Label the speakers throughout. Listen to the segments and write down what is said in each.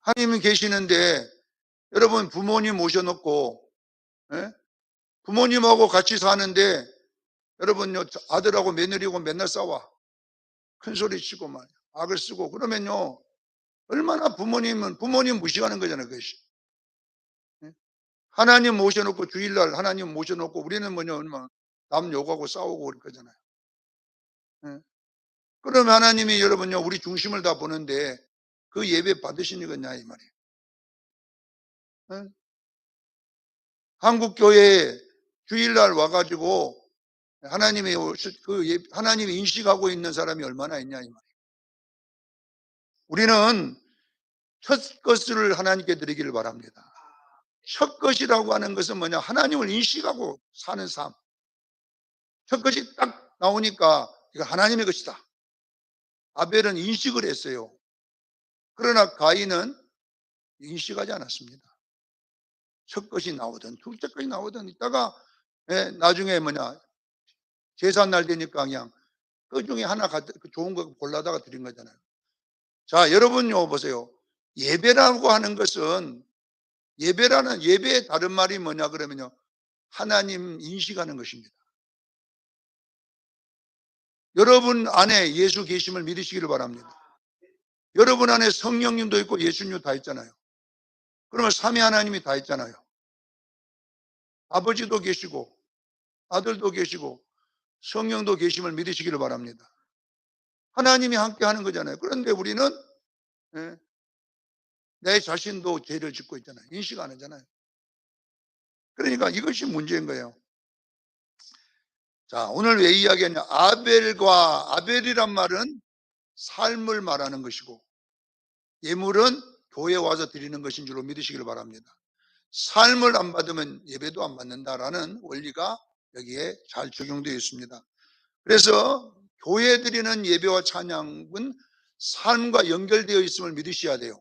Speaker 1: 하나님이 계시는데 여러분 부모님 모셔놓고, 예? 부모님하고 같이 사는데 여러분요, 아들하고 며느리하고 맨날 싸워. 큰 소리 치고 막 악을 쓰고 그러면요, 얼마나 부모님 무시하는 거잖아요, 그것이. 예? 하나님 모셔놓고 주일날 하나님 모셔놓고 우리는 뭐냐, 얼마나 남 욕하고 싸우고 그럴 거잖아요. 예? 그러면 하나님이 여러분요, 우리 중심을 다 보는데 그 예배 받으시니겠냐 이 말이에요. 예? 한국 교회에 주일날 와가지고 하나님이 인식하고 있는 사람이 얼마나 있냐 이 말이에요. 우리는 첫 것을 하나님께 드리기를 바랍니다. 첫 것이라고 하는 것은 뭐냐, 하나님을 인식하고 사는 삶. 첫 것이 딱 나오니까 이거 하나님의 것이다. 아벨은 인식을 했어요. 그러나 가인은 인식하지 않았습니다. 첫 것이 나오든 둘째 것이 나오든 있다가, 나중에 뭐냐, 제삿날 되니까 그냥 그 중에 하나 좋은 거 골라다가 드린 거잖아요. 자, 여러분요 보세요. 예배라고 하는 것은, 예배의 다른 말이 뭐냐 그러면요, 하나님 인식하는 것입니다. 여러분 안에 예수 계심을 믿으시기를 바랍니다. 여러분 안에 성령님도 있고 예수님도 다 있잖아요. 그러면 삼위 하나님이 다 있잖아요. 아버지도 계시고 아들도 계시고 성령도 계심을 믿으시기를 바랍니다. 하나님이 함께 하는 거잖아요. 그런데 우리는, 예, 내 자신도 죄를 짓고 있잖아요. 인식 안 하잖아요. 그러니까 이것이 문제인 거예요. 자, 오늘 왜 이야기하냐, 아벨이란 말은 삶을 말하는 것이고 예물은 교회에 와서 드리는 것인 줄로 믿으시기를 바랍니다. 삶을 안 받으면 예배도 안 받는다라는 원리가 여기에 잘 적용되어 있습니다. 그래서 교회에 드리는 예배와 찬양은 삶과 연결되어 있음을 믿으셔야 돼요.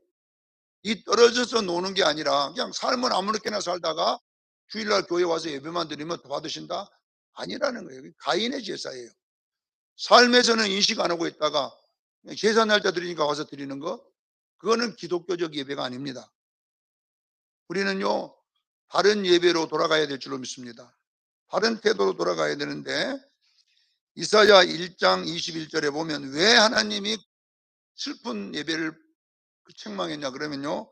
Speaker 1: 이 떨어져서 노는 게 아니라 그냥 삶은 아무렇게나 살다가 주일날 교회 와서 예배만 드리면 더 받으신다? 아니라는 거예요. 가인의 제사예요. 삶에서는 인식 안 하고 있다가 제사 날짜 드리니까 와서 드리는 거, 그거는 기독교적 예배가 아닙니다. 우리는요, 바른 예배로 돌아가야 될 줄로 믿습니다. 바른 태도로 돌아가야 되는데, 이사야 1장 21절에 보면 왜 하나님이 슬픈 예배를 책망했냐 그러면요,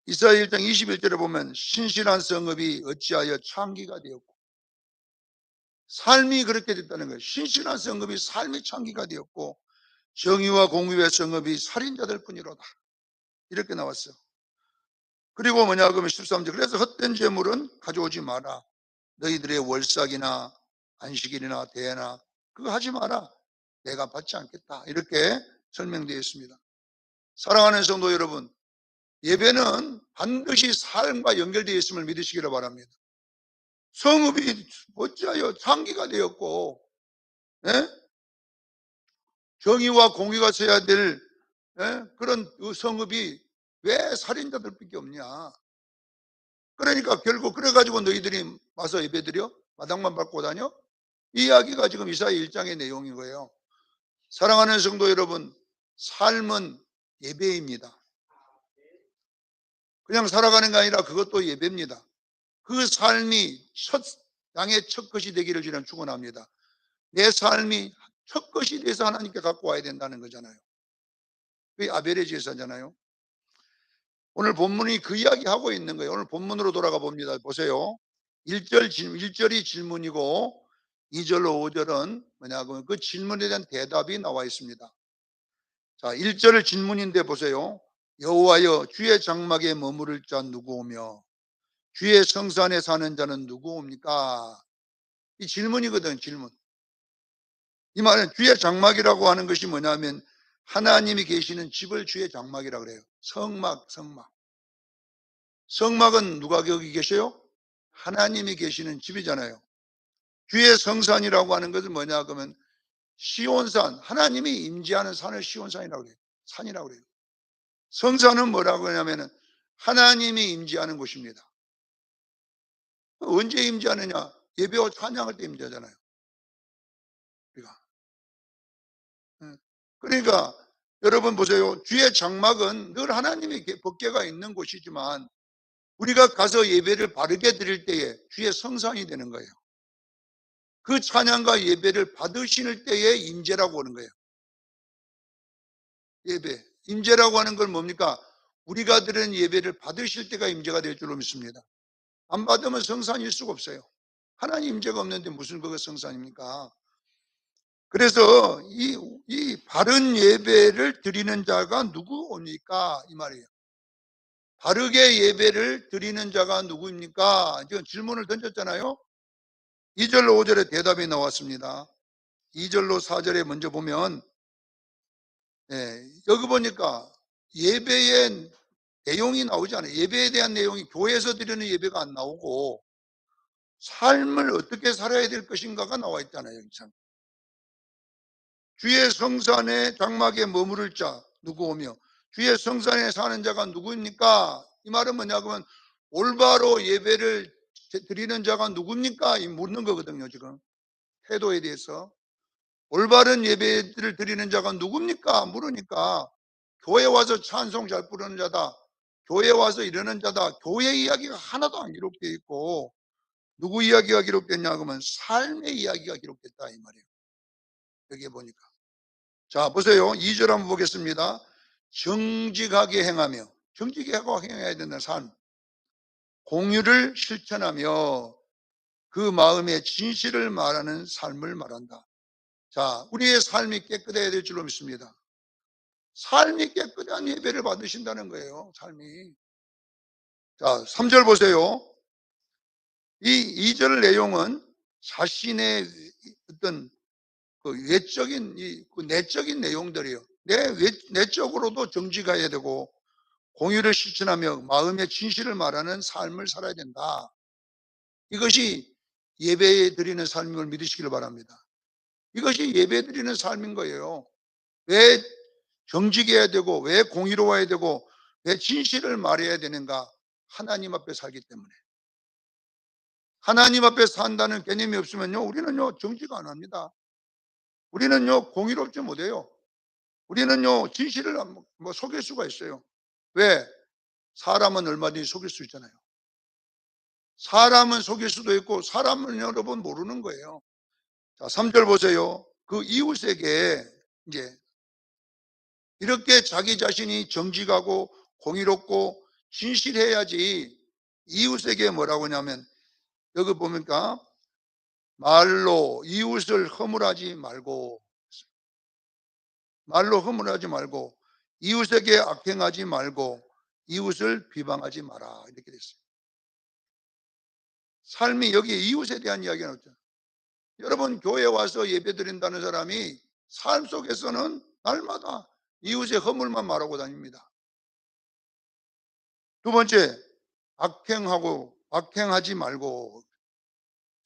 Speaker 1: 이사야 1장 21절에 보면 신실한 성읍이 어찌하여 창기가 되었고, 삶이 그렇게 됐다는 거예요. 신실한 성읍이 삶이 창기가 되었고 정의와 공의의 성읍이 살인자들 뿐이로다, 이렇게 나왔어요. 그리고 뭐냐 그러면 13절, 그래서 헛된 재물은 가져오지 마라. 너희들의 월삭이나 안식일이나 대회나 그거 하지 마라. 내가 받지 않겠다, 이렇게 설명되어 있습니다. 사랑하는 성도 여러분, 예배는 반드시 삶과 연결되어 있음을 믿으시기를 바랍니다. 성읍이 어찌하여 창기가 되었고, 예? 정의와 공의가 서야 될, 그런 그 성읍이 왜 살인자들밖에 없냐. 그러니까 결국 그래가지고 너희들이 와서 예배드려? 마당만 밟고 다녀? 이 이야기가 지금 이사야 1장의 내용인 거예요. 사랑하는 성도 여러분, 삶은 예배입니다. 그냥 살아가는 게 아니라 그것도 예배입니다. 그 삶이 양의 첫 것이 되기를 주님 축원합니다. 내 삶이 첫 것이 돼서 하나님께 갖고 와야 된다는 거잖아요. 그게 아벨의 제사잖아요. 오늘 본문이 그 이야기 하고 있는 거예요. 오늘 본문으로 돌아가 봅니다. 보세요. 1절이 질문이고 2절로 5절은 뭐냐고, 그 질문에 대한 대답이 나와 있습니다. 자, 1절 질문인데 보세요. 여호와여, 주의 장막에 머무를 자 누구오며 주의 성산에 사는 자는 누구옵니까? 이 질문이거든, 질문. 이 말은 주의 장막이라고 하는 것이 뭐냐면 하나님이 계시는 집을 주의 장막이라고 그래요. 성막. 성막은 누가 거기 계셔요? 하나님이 계시는 집이잖아요. 주의 성산이라고 하는 것은 뭐냐 그러면 시온산, 하나님이 임재하는 산을 시온산이라고 그래요. 산이라고 그래요. 성산은 뭐라고 하냐면 하나님이 임재하는 곳입니다. 언제 임재하느냐? 예배와 찬양할 때 임재하잖아요. 우리가. 그러니까 여러분 보세요. 주의 장막은 늘 하나님의 법궤가 있는 곳이지만 우리가 가서 예배를 바르게 드릴 때에 주의 성산이 되는 거예요. 그 찬양과 예배를 받으시는 때에 임재라고 하는 거예요. 예배. 임재라고 하는 건 뭡니까? 우리가 드리는 예배를 받으실 때가 임재가 될 줄로 믿습니다. 안 받으면 성산일 수가 없어요. 하나님 임재가 없는데 무슨 그거 성산입니까? 그래서 이 바른 예배를 드리는 자가 누구입니까? 이 말이에요. 바르게 예배를 드리는 자가 누구입니까? 지금 질문을 던졌잖아요. 2절로 5절에 대답이 나왔습니다. 2절로 4절에 먼저 보면 여기 보니까 예배의 내용이 나오지 않아요. 예배에 대한 내용이 교회에서 드리는 예배가 안 나오고 삶을 어떻게 살아야 될 것인가가 나와 있잖아요. 주의 성산의 장막에 머무를 자 누구오며 주의 성산에 사는 자가 누구입니까? 이 말은 뭐냐고 하면 올바로 예배를 드리는 자가 누굽니까? 이 묻는 거거든요. 지금 태도에 대해서 올바른 예배를 드리는 자가 누굽니까? 물으니까 교회 와서 찬송 잘 부르는 자다, 교회 와서 이러는 자다, 교회 이야기가 하나도 안 기록되어 있고 누구 이야기가 기록됐냐 그러면 삶의 이야기가 기록됐다 이 말이에요. 여기에 보니까 자 보세요. 2절 한번 보겠습니다. 정직하게 행하며, 정직하게 행해야 된다는 삶, 공유를 실천하며 그 마음의 진실을 말하는 삶을 말한다. 자, 우리의 삶이 깨끗해야 될 줄로 믿습니다. 삶이 깨끗한 예배를 받으신다는 거예요. 삶이. 자, 3절 보세요. 이 2절 내용은 자신의 어떤 그 외적인 그 내적인 내용들이에요. 내적으로도 정직해야 되고 공유를 실천하며 마음의 진실을 말하는 삶을 살아야 된다. 이것이 예배 드리는 삶임을 믿으시길 바랍니다. 이것이 예배 드리는 삶인 거예요. 왜 정직해야 되고 왜 공의로워야 되고 왜 진실을 말해야 되는가? 하나님 앞에 살기 때문에. 하나님 앞에 산다는 개념이 없으면요 우리는요 정직 안 합니다. 우리는요 공의롭지 못해요. 우리는요 진실을 뭐 속일 수가 있어요. 왜? 사람은 얼마든지 속일 수 있잖아요. 사람은 속일 수도 있고 사람은 여러분 모르는 거예요. 자, 3절 보세요. 그 이웃에게 이제 이렇게 자기 자신이 정직하고 공의롭고 진실해야지 이웃에게 뭐라고 하냐면 여기 보니까 말로 이웃을 허물하지 말고, 말로 허물하지 말고 이웃에게 악행하지 말고 이웃을 비방하지 마라 이렇게 됐어요. 삶이 여기에 이웃에 대한 이야기가 나왔죠. 여러분 교회에 와서 예배드린다는 사람이 삶 속에서는 날마다 이웃의 허물만 말하고 다닙니다. 두 번째, 악행하지 말고.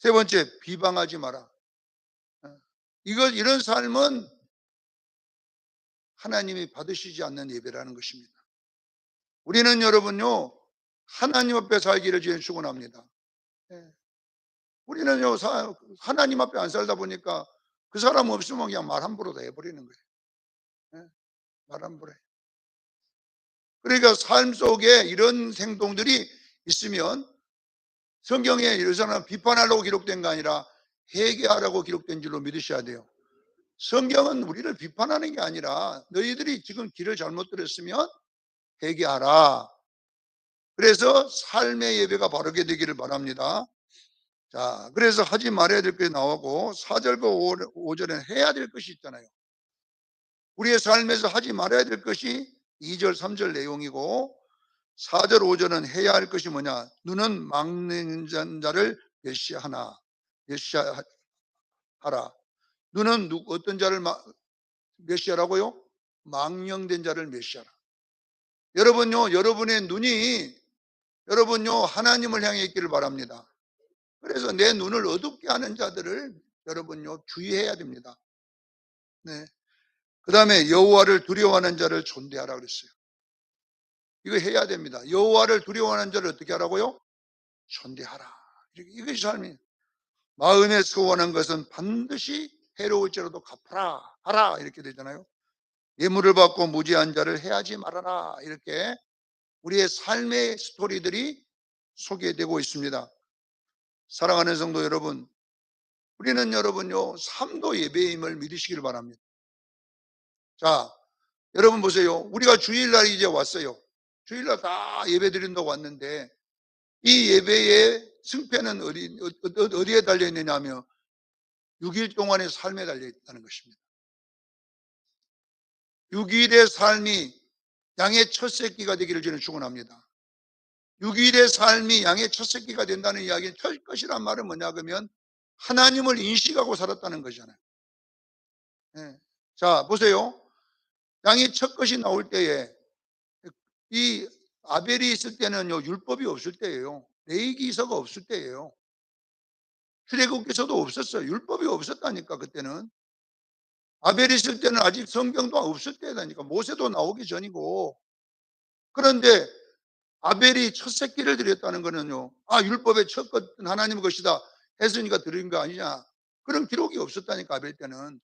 Speaker 1: 세 번째, 비방하지 마라. 이런 삶은 하나님이 받으시지 않는 예배라는 것입니다. 우리는 여러분요 하나님 앞에 살기를 지금 축원합니다. 우리는요 하나님 앞에 안 살다 보니까 그 사람 없으면 그냥 말 함부로 다 해버리는 거예요. 말 함부로 해. 그러니까 삶 속에 이런 행동들이 있으면 성경에 이 사람 비판하려고 기록된 게 아니라 회개하라고 기록된 줄로 믿으셔야 돼요. 성경은 우리를 비판하는 게 아니라 너희들이 지금 길을 잘못 들었으면 회개하라. 그래서 삶의 예배가 바르게 되기를 바랍니다. 자, 그래서 하지 말아야 될 것이 나오고 4절과 5절에는 해야 될 것이 있잖아요. 우리의 삶에서 하지 말아야 될 것이 2절, 3절 내용이고 4절, 5절은 해야 할 것이 뭐냐? 눈은 막는 자를 멸시하라. 눈은 어떤 자를 멸시하라고요? 망령된 자를 멸시하라. 여러분요, 여러분의 눈이 여러분요 하나님을 향해 있기를 바랍니다. 그래서 내 눈을 어둡게 하는 자들을 여러분요 주의해야 됩니다. 네. 그 다음에 여호와를 두려워하는 자를 존대하라 그랬어요. 이거 해야 됩니다. 여호와를 두려워하는 자를 어떻게 하라고요? 존대하라. 이것이 삶이에요. 마음에 소원한 것은 반드시 해로울지라도 갚아라 하라 이렇게 되잖아요. 예물을 받고 무지한 자를 해하지 말아라. 이렇게 우리의 삶의 스토리들이 소개되고 있습니다. 사랑하는 성도 여러분, 우리는 여러분요, 삶도 예배임을 믿으시길 바랍니다. 자, 여러분 보세요. 우리가 주일날 이제 왔어요. 주일날 다 예배 드린다고 왔는데, 이 예배의 승패는 어디에 달려 있느냐 하면 6일 동안의 삶에 달려 있다는 것입니다. 6일의 삶이 양의 첫 새끼가 되기를 저는 축원합니다. 6일의 삶이 양의 첫 새끼가 된다는 이야기는 첫 것이란 말은 뭐냐 그러면 하나님을 인식하고 살았다는 거잖아요. 예. 자, 보세요. 양의 첫 것이 나올 때에 이 아벨이 있을 때는요, 율법이 없을 때예요. 레위기서가 없을 때예요. 출애굽기서도 없었어요. 율법이 없었다니까 그때는. 아벨이 있을 때는 아직 성경도 없을 때다니까. 모세도 나오기 전이고. 그런데 아벨이 첫 새끼를 드렸다는 거는요, 아, 율법의 첫 것은 하나님의 것이다 했으니까 드린 거 아니냐. 그런 기록이 없었다니까, 아벨 때는.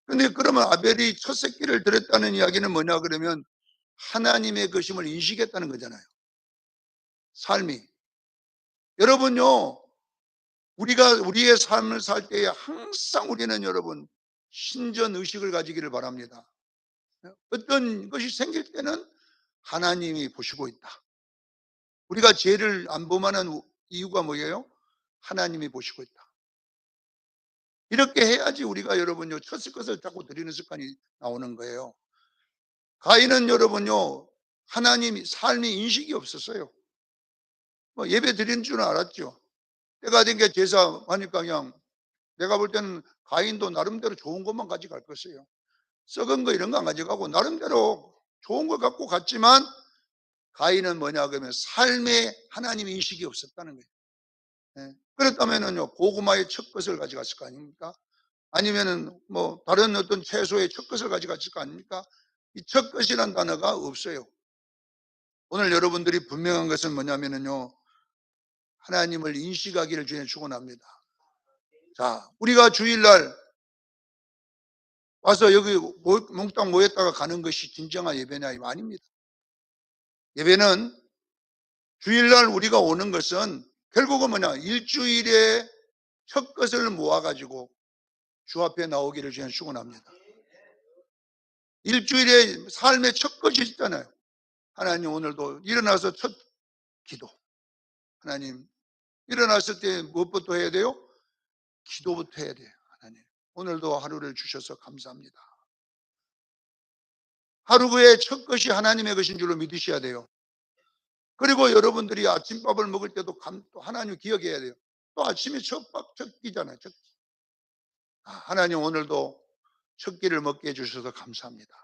Speaker 1: 근데 그러면 아벨이 첫 새끼를 드렸다는 이야기는 뭐냐 그러면 하나님의 것임을 인식했다는 거잖아요. 삶이. 여러분요, 우리가 우리의 삶을 살 때에 항상 우리는 여러분 신전 의식을 가지기를 바랍니다. 어떤 것이 생길 때는 하나님이 보시고 있다. 우리가 죄를 안 범하는 이유가 뭐예요? 하나님이 보시고 있다. 이렇게 해야지 우리가 여러분요, 첫 것을 자꾸 드리는 습관이 나오는 거예요. 가인은 여러분요, 하나님이 삶이 인식이 없었어요. 뭐 예배 드리는 줄은 알았죠. 때가 된 게 제사 하니까 그냥 내가 볼 때는 가인도 나름대로 좋은 것만 가져갈 것이에요. 썩은 거 이런 거 안 가져가고 나름대로 좋은 걸 갖고 갔지만 가인은 뭐냐 그러면 삶에 하나님 인식이 없었다는 거예요. 예. 그렇다면은요, 고구마의 첫 것을 가져갔을 거 아닙니까? 아니면은 뭐 다른 어떤 채소의 첫 것을 가져갔을 거 아닙니까? 이 첫 것이란 단어가 없어요. 오늘 여러분들이 분명한 것은 뭐냐면은요, 하나님을 인식하기를 주님 축원합니다. 자, 우리가 주일날 와서 여기 몽땅 모였다가 가는 것이 진정한 예배냐? 이거 아닙니다. 예배는 주일날 우리가 오는 것은 결국은 뭐냐? 일주일의 첫 것을 모아가지고 주 앞에 나오기를 주님 축원합니다. 일주일의 삶의 첫 것이 있잖아요. 하나님 오늘도 일어나서 첫 기도. 하나님 일어났을 때 무엇부터 해야 돼요? 기도부터 해야 돼요. 하나님 오늘도 하루를 주셔서 감사합니다. 하루의 첫 것이 하나님의 것인 줄로 믿으셔야 돼요. 그리고 여러분들이 아침밥을 먹을 때도 또 하나님 기억해야 돼요. 또 아침에 첫 끼잖아요. 첫 끼. 하나님 오늘도 첫 끼를 먹게 해주셔서 감사합니다.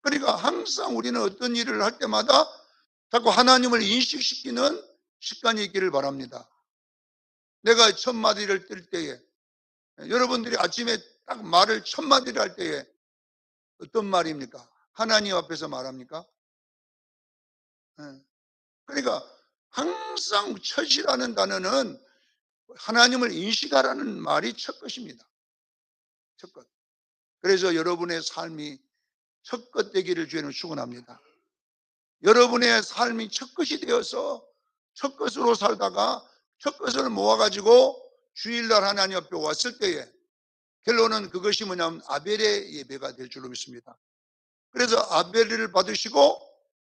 Speaker 1: 그러니까 항상 우리는 어떤 일을 할 때마다 자꾸 하나님을 인식시키는 습관이 있기를 바랍니다. 내가 첫 마디를 뜰 때에 여러분들이 아침에 딱 말을 첫 마디를 할 때에 어떤 말입니까? 하나님 앞에서 말합니까? 그러니까 항상 첫이라는 단어는 하나님을 인식하라는 말이 첫 것입니다. 첫 것. 그래서 여러분의 삶이 첫 것 되기를 주님은 축원합니다. 여러분의 삶이 첫 것이 되어서 첫 것으로 살다가 첫 것을 모아가지고 주일날 하나님 앞에 왔을 때에 결론은 그것이 뭐냐면 아벨의 예배가 될 줄로 믿습니다. 그래서 아벨을 받으시고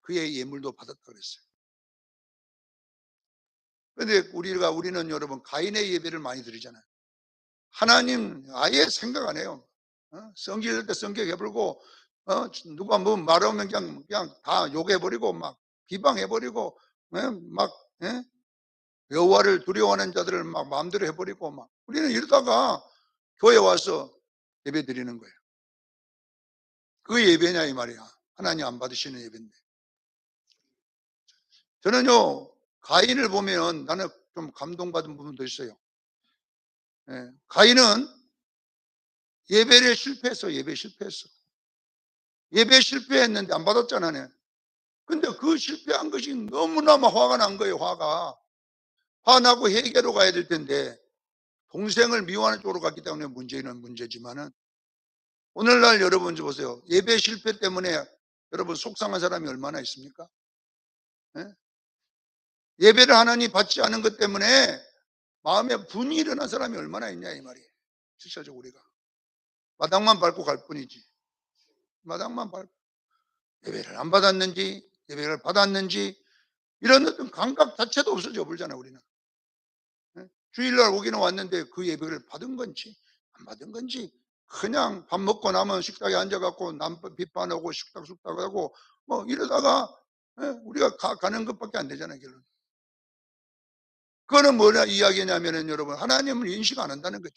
Speaker 1: 그의 예물도 받았다 그랬어요. 그런데 우리는 여러분 가인의 예배를 많이 드리잖아요. 하나님 아예 생각 안 해요. 성질 때 성격해버리고 누가 뭐 말하면 그냥 다 욕해버리고 막 비방해버리고 막 여호와를 두려워하는 자들을 막 마음대로 해버리고 막 우리는 이러다가 교회 와서 예배 드리는 거예요. 그 예배냐 이 말이야. 하나님 안 받으시는 예배인데. 저는요 가인을 보면 나는 좀 감동받은 부분도 있어요. 가인은 예배를 실패했어. 예배 실패했어. 예배 실패했는데 안 받았잖아요. 근데 그 실패한 것이 너무너무 화가 난 거예요. 화나고 회개로 가야 될 텐데 동생을 미워하는 쪽으로 갔기 때문에 문제는 문제지만은 오늘날 여러분 좀 보세요. 예배 실패 때문에 여러분 속상한 사람이 얼마나 있습니까? 예? 예배를 하나님 받지 않은 것 때문에 마음에 분이 일어난 사람이 얼마나 있냐 이 말이에요. 실제적으로 우리가 마당만 밟고 갈 뿐이지. 마당만 밟고 예배를 안 받았는지 예배를 받았는지 이런 어떤 감각 자체도 없어져 버리잖아요 우리는. 예? 주일날 오기는 왔는데 그 예배를 받은 건지 안 받은 건지 그냥 밥 먹고 나면 식탁에 앉아갖고 남 비판하고 숙닥숙닥하고 뭐 이러다가 예? 우리가 가는 것밖에 안 되잖아요 결론. 그거는 뭐냐 이야기냐면은 여러분 하나님을 인식 안 한다는 거죠.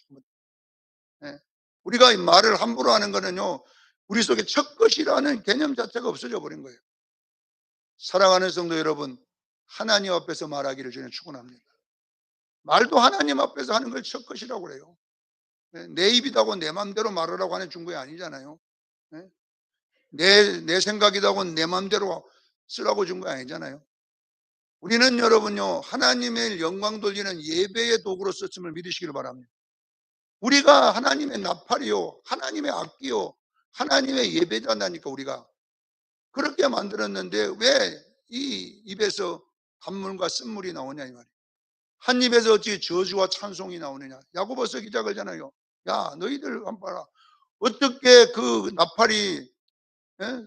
Speaker 1: 예. 우리가 이 말을 함부로 하는 거는요 우리 속에 첫 것이라는 개념 자체가 없어져 버린 거예요. 사랑하는 성도 여러분, 하나님 앞에서 말하기를 저는 축원합니다. 말도 하나님 앞에서 하는 걸 첫 것이라고 그래요. 예, 내 입이다고 내 마음대로 말하라고 하는 중국이 아니잖아요. 예? 내 생각이다고 내 마음대로 쓰라고 준 거 아니잖아요. 우리는 여러분요 하나님의 영광 돌리는 예배의 도구로 썼음을 믿으시기를 바랍니다. 우리가 하나님의 나팔이요 하나님의 악기요 하나님의 예배자다니까 우리가 그렇게 만들었는데 왜 이 입에서 단물과 쓴물이 나오냐 이 말이에요. 한 입에서 어찌 저주와 찬송이 나오느냐. 야고보서 기자 그러잖아요. 야 너희들 한번 봐라. 어떻게 그 나팔이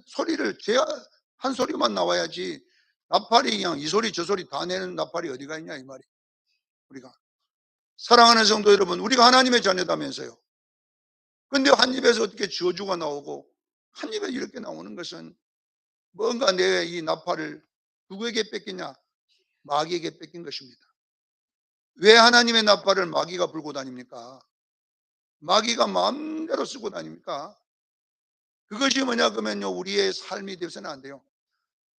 Speaker 1: 소리를 한 소리만 나와야지 나팔이 그냥 이 소리 저 소리 다 내는 나팔이 어디가 있냐 이 말이. 우리가 사랑하는 성도 여러분 우리가 하나님의 자녀다면서요. 근데 한 입에서 어떻게 저주가 나오고 한 입에 이렇게 나오는 것은 뭔가 내 이 나팔을 누구에게 뺏기냐 마귀에게 뺏긴 것입니다. 왜 하나님의 나팔을 마귀가 불고 다닙니까? 마귀가 마음대로 쓰고 다닙니까? 그것이 뭐냐 그러면요 우리의 삶이 되어서는 안 돼요.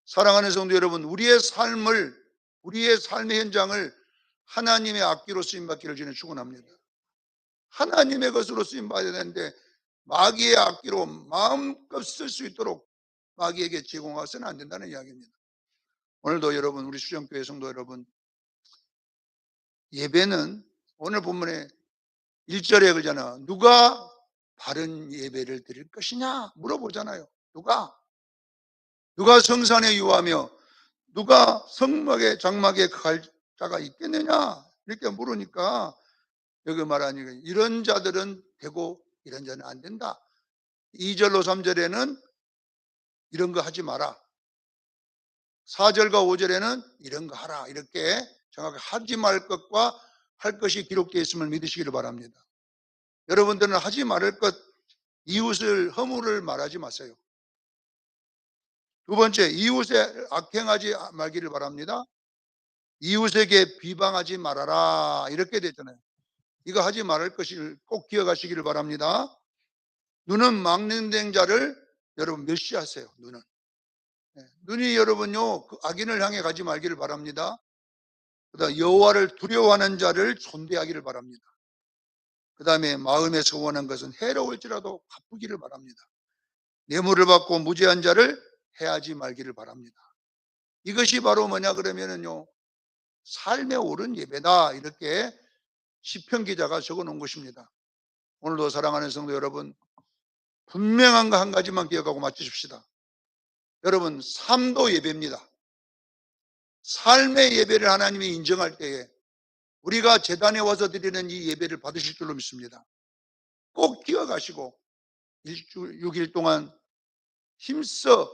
Speaker 1: 사랑하는 성도 여러분 우리의 삶의 현장을 하나님의 악기로 쓰임받기를 저는 축원합니다. 하나님의 것으로 쓰임받아야 되는데 마귀의 악기로 마음껏 쓸 수 있도록 마귀에게 제공해서는 안 된다는 이야기입니다. 오늘도 여러분 우리 수정교회 성도 여러분 예배는 오늘 본문에 1절에 그러잖아. 누가 바른 예배를 드릴 것이냐 물어보잖아요. 누가 성산에 유하며 누가 성막에 장막에 갈 자가 있겠느냐 이렇게 물으니까 여기 말하니까 이런 자들은 되고 이런 자는 안 된다. 2절로 3절에는 이런 거 하지 마라. 4절과 5절에는 이런 거 하라. 이렇게 정확히 하지 말 것과 할 것이 기록되어 있음을 믿으시기를 바랍니다. 여러분들은 하지 말을 것 이웃을 허물을 말하지 마세요. 두 번째 이웃에 악행하지 말기를 바랍니다. 이웃에게 비방하지 말아라 이렇게 됐잖아요. 이거 하지 말을 것을 꼭 기억하시기를 바랍니다. 눈은 망령된 자를 여러분 멸시하세요. 눈이 여러분요 그 악인을 향해 가지 말기를 바랍니다. 그다음 여호와를 두려워하는 자를 존대하기를 바랍니다. 그 다음에 마음에 소원한 것은 해로울지라도 갚기를 바랍니다. 뇌물을 받고 무죄한 자를 해하지 말기를 바랍니다. 이것이 바로 뭐냐 그러면은요 삶에 옳은 예배다 이렇게 시편 기자가 적어 놓은 것입니다. 오늘도 사랑하는 성도 여러분 분명한 거 한 가지만 기억하고 마치십시다. 여러분 삶도 예배입니다. 삶의 예배를 하나님이 인정할 때에 우리가 제단에 와서 드리는 이 예배를 받으실 줄로 믿습니다. 꼭 기억하시고 6일 동안 힘써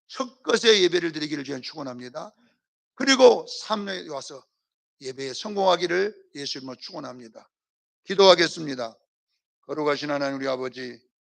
Speaker 1: 첫 것의 예배를 드리기를 저는 축원합니다. 그리고 삶에 와서 예배에 성공하기를 예수 이름으로 축원합니다. 기도하겠습니다. 거룩하신 하나님 우리 아버지